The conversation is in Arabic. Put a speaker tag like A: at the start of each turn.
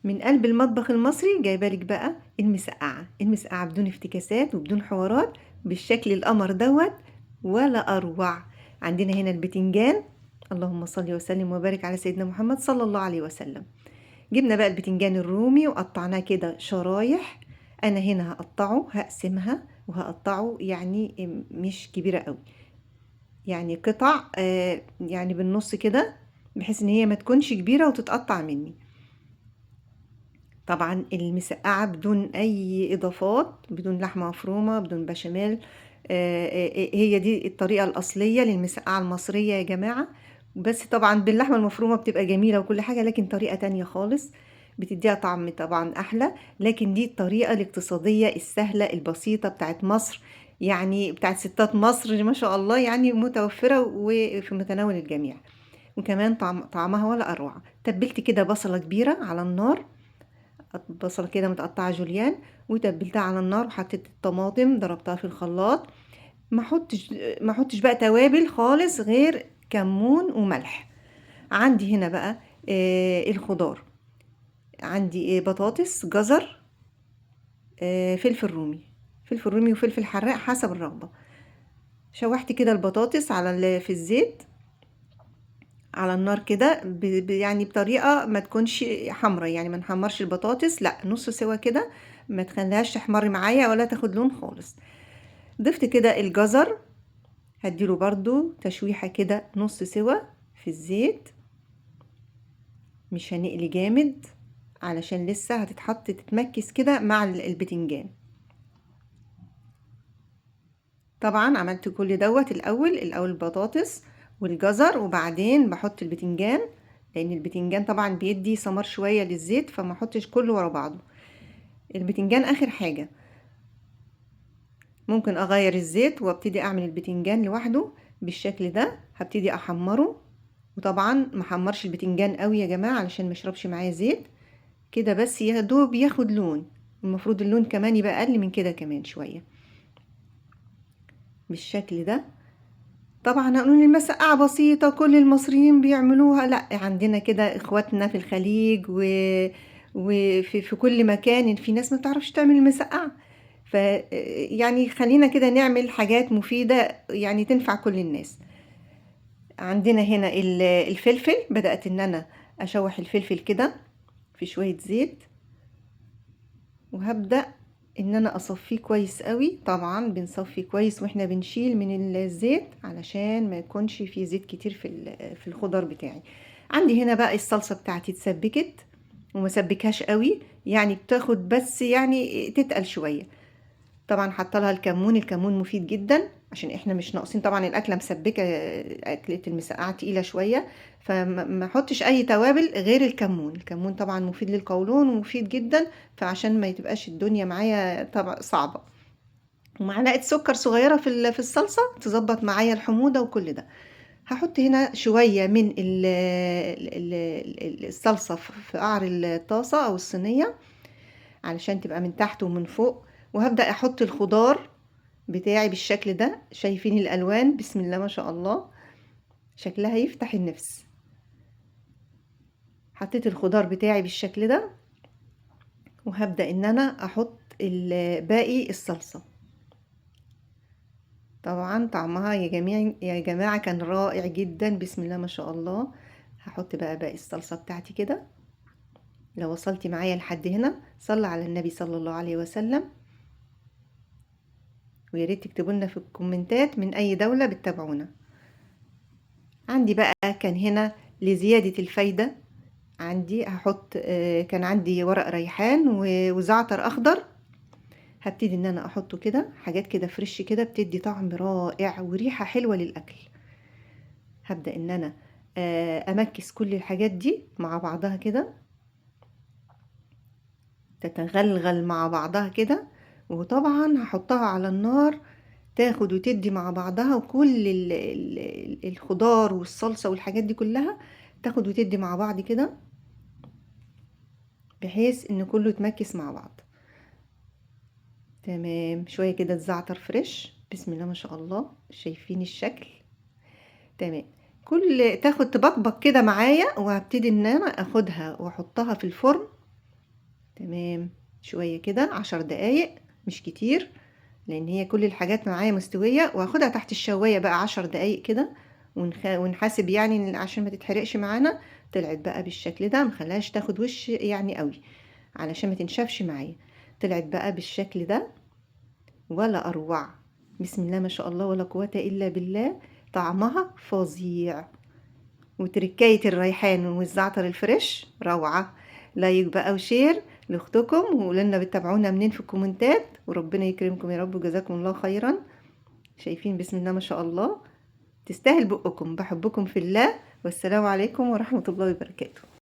A: من قلب المطبخ المصري جايبالك بقى المسقعة بدون افتكاسات وبدون حوارات بالشكل القمر دوت ولا أروع. عندنا هنا البتنجان، اللهم صل وسلم وبارك على سيدنا محمد صلى الله عليه وسلم. جبنا بقى البتنجان الرومي وقطعناه كده شرايح. أنا هنا هقسمها وهقطعه يعني مش كبيرة قوي، يعني قطع يعني بالنص كده، بحيث ان هي ما تكونش كبيرة وتتقطع مني. طبعا المسقعة بدون اي اضافات، بدون لحمة مفرومة، بدون بشاميل. هي دي الطريقة الاصلية للمسقعة المصرية يا جماعة. بس طبعا باللحمة المفرومة بتبقى جميلة وكل حاجة، لكن طريقة تانية خالص بتديها طعم طبعا احلى. لكن دي الطريقة الاقتصادية السهلة البسيطة بتاعت مصر، يعني بتاعت ستات مصر ما شاء الله، يعني متوفرة وفي متناول الجميع. وكمان طعمها ولا اروع. تبلت كده بصلة كبيرة على النار، بصلة كده متقطعة جوليان، وتبلتها على النار، وحطيت الطماطم ضربتها في الخلاط. ما احطش بقى توابل خالص غير كمون وملح. عندي هنا بقى الخضار. عندي بطاطس، جزر، فلفل رومي وفلفل حراق حسب الرغبة. شوحت كده البطاطس في الزيت على النار كده، يعني بطريقة ما تكونش حمرا، يعني ما نحمرش البطاطس، لا نص سوا كده، ما تخليهاش تحمر معايا ولا تاخد لون خالص. ضفت كده الجزر، هديله برضو تشويحة كده نص سوا في الزيت، مش هنقلي جامد علشان لسه هتتحط تتمكس كده مع البتنجان. طبعا عملت كل دوت الاول البطاطس والجزر، وبعدين بحط البتنجان، لان البتنجان طبعا بيدي ثمر شويه للزيت، فما احطش كله ورا بعضه. البتنجان اخر حاجه. ممكن اغير الزيت وابتدي اعمل البتنجان لوحده بالشكل ده، هبتدي احمره. وطبعا محمرش البتنجان قوي يا جماعه علشان ما يشربش معايا زيت، كده بس يا دوب ياخد لون. المفروض اللون كمان يبقى اقل من كده كمان شويه بالشكل ده. طبعا هنقول المسقعة بسيطة كل المصريين بيعملوها، لا عندنا كده اخواتنا في الخليج وفي كل مكان في ناس ما بتعرفش تعمل المسقعة. ف يعني خلينا كده نعمل حاجات مفيدة يعني تنفع كل الناس. عندنا هنا الفلفل، بدأت ان انا اشوح الفلفل كده في شوية زيت، وهبدأ ان انا اصفيه كويس قوي. طبعا بنصفي كويس واحنا بنشيل من الزيت علشان ما يكونش فيه زيت كتير في الخضار بتاعي. عندي هنا بقى الصلصة بتاعتي اتسبكت، وما سبكهاش قوي، يعني بتاخد بس يعني تتقل شوية. طبعا حاطه لها الكمون مفيد جدا عشان احنا مش ناقصين طبعا الاكله مسبكه، اكله المسقعه تقيله شويه، فما احطش اي توابل غير الكمون طبعا مفيد للقولون ومفيد جدا، فعشان ما تبقاش الدنيا معايا طبعا صعبه. ومعلقه سكر صغيره في الصلصه تظبط معايا الحموضه وكل ده. هحط هنا شويه من الصلصه في قعر الطاسه او الصينيه علشان تبقى من تحت ومن فوق. وهبدأ احط الخضار بتاعي بالشكل ده. شايفين الالوان؟ بسم الله ما شاء الله، شكلها يفتح النفس. حطيت الخضار بتاعي بالشكل ده، وهبدأ ان انا احط باقي الصلصة. طبعا طعمها يا جماعة كان رائع جدا، بسم الله ما شاء الله. هحط بقى باقي الصلصة بتاعتي كده. لو وصلتي معايا لحد هنا صلى على النبي صلى الله عليه وسلم. ويا ريت تكتبوا لنا في الكومنتات من اي دولة بتتابعونا. عندي بقى كان هنا لزيادة الفايدة، عندي هحط كان عندي ورق ريحان وزعتر اخضر. هبتدي ان انا احطه كده، حاجات كده فريش كده بتدي طعم رائع وريحة حلوة للاكل. هبدأ ان انا امكس كل الحاجات دي مع بعضها كده، تتغلغل مع بعضها كده. وطبعا هحطها على النار تاخد وتدي مع بعضها، وكل الخضار والصلصة والحاجات دي كلها تاخد وتدي مع بعض كده، بحيث ان كله يتمكس مع بعض. تمام، شوية كده الزعتر فريش، بسم الله ما شاء الله، شايفين الشكل؟ تمام. تاخد تبقبق كده معايا، وهبتدي ان انا اخدها واحطها في الفرن تمام. شوية كده 10 دقايق، مش كتير، لان هي كل الحاجات معايا مستوية، وهاخدها تحت الشواية بقى 10 دقايق كده، ونحاسب يعني عشان ما تتحرقش معانا. طلعت بقى بالشكل ده، مخليهاش تاخد وش يعني قوي علشان ما تنشفش معايا. طلعت بقى بالشكل ده ولا اروع. بسم الله ما شاء الله ولا قوة الا بالله. طعمها فظيع. وتركاية الريحان والزعتر الفريش روعة. لايك بقى وشير لاختكم، وقولنا بتتابعونا منين في الكومنتات، وربنا يكرمكم يا رب وجزاكم الله خيرا. شايفين بسم الله ما شاء الله، تستاهل بقكم. بحبكم في الله، والسلام عليكم ورحمة الله وبركاته.